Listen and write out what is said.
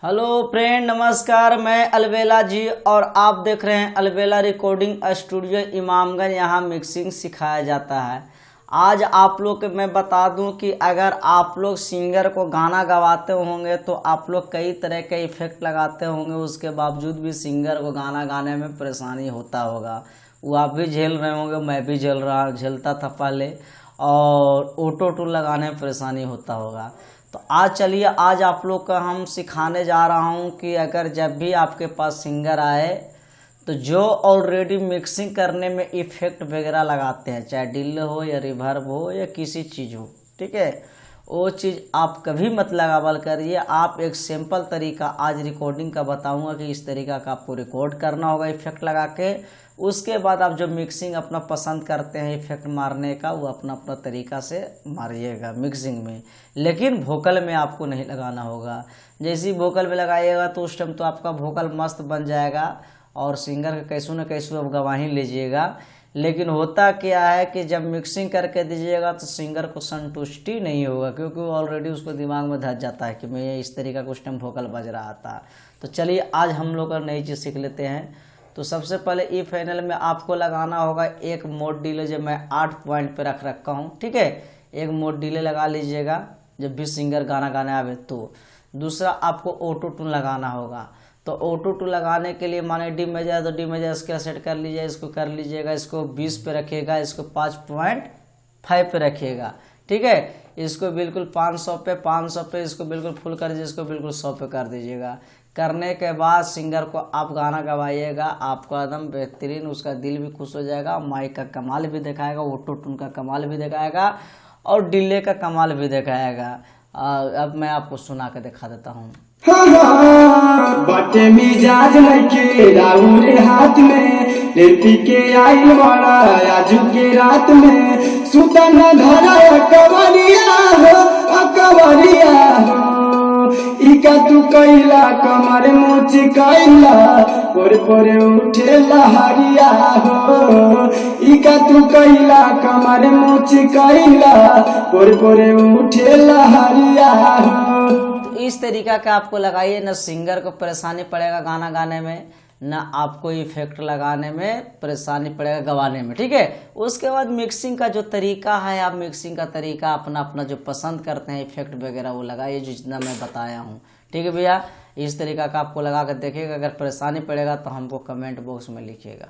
Hello friend, नमस्कार। मैं अलबेला जी और आप देख रहे हैं अलबेला रिकॉर्डिंग स्टूडियो इमामगंज। यहाँ मिक्सिंग सिखाया जाता है। आज आप लोग को मैं बता दूं कि अगर आप लोग सिंगर को गाना गवाते होंगे तो आप लोग कई तरह के इफेक्ट लगाते होंगे, उसके बावजूद भी सिंगर को गाना गाने में परेशानी होता होगा। वो आप भी झेल रहे होंगे, मैं भी झेलता था पहले, और ऑटो लगाने में परेशानी होता होगा। तो आज आप लोग का हम सिखाने जा रहा हूं कि अगर जब भी आपके पास सिंगर आए तो जो ऑलरेडी मिक्सिंग करने में इफेक्ट वगैरह लगाते हैं, चाहे डिले हो या रिवर्ब हो या किसी चीज़ हो, ठीक है, वो चीज़ आप कभी मत लगावल करिए। आप एक सिंपल तरीका आज रिकॉर्डिंग का बताऊंगा कि इस तरीका का आपको रिकॉर्ड करना होगा इफेक्ट लगा के। उसके बाद आप जो मिक्सिंग अपना पसंद करते हैं इफेक्ट मारने का, वो अपना अपना तरीका से मारिएगा मिक्सिंग में, लेकिन वोकल में आपको नहीं लगाना होगा। जैसे ही वोकल में लगाइएगा तो उस टाइम तो आपका वोकल मस्त बन जाएगा और सिंगर का कैसू न कैसू आप गवा ही लीजिएगा। लेकिन होता क्या है कि जब मिक्सिंग करके दीजिएगा तो सिंगर को संतुष्टि नहीं होगा, क्योंकि वो ऑलरेडी उसको दिमाग में धस जाता है कि मैं इस तरीका का उस टाइम वोकल बज रहा था। तो चलिए आज हम लोग का नई चीज़ सीख लेते हैं। तो सबसे पहले ई फाइनल में आपको लगाना होगा एक मोड डिले, जो मैं 8 पॉइंट पे रख रखा हूँ, ठीक है। एक मोड डिले लगा लीजिएगा जब भी सिंगर गाना गाने आवे तो। दूसरा आपको ऑटो टून लगाना होगा। तो ऑटो टून लगाने के लिए माने डी मेजर, तो डी मेजर स्केल सेट कर लीजिए, इसको कर लीजिएगा, इसको 20 पे रखिएगा, इसको 5.5 पे रखिएगा, ठीक है। इसको बिल्कुल 500 पे इसको बिल्कुल फुल कर दीजिए, इसको बिल्कुल 100 पे कर दीजिएगा। करने के बाद सिंगर को आप गाना गवाइएगा, आपका एकदम बेहतरीन, उसका दिल भी खुश हो जाएगा, माइक का कमाल भी दिखाएगा, ऑटो टून का कमाल भी दिखाएगा और डिले का कमाल भी दिखाएगा। अब मैं आपको सुना के दिखा देता हूँ। बाटे मिजाज लइके राउरे हाथ में लेती के आइल बड़ा आजू के रात में सुता न धरा कवरिया हो इका तू कैला कमर मुच कैला पोरे उठे लहरिया हो इका तू कैला कमर मुच कैला पोरे उठे लहरिया हो। इस तरीका का आपको लगाइए, न सिंगर को परेशानी पड़ेगा गाना गाने में, न आपको इफेक्ट लगाने में परेशानी पड़ेगा गवाने में, ठीक है। उसके बाद मिक्सिंग का जो तरीका है, आप मिक्सिंग का तरीका अपना अपना जो पसंद करते हैं इफेक्ट वगैरह वो लगाइए, जितना मैं बताया हूँ, ठीक है भैया। इस तरीका का आपको लगा कर देखिएगा। अगर परेशानी पड़ेगा तो हमको कमेंट बॉक्स में लिखिएगा।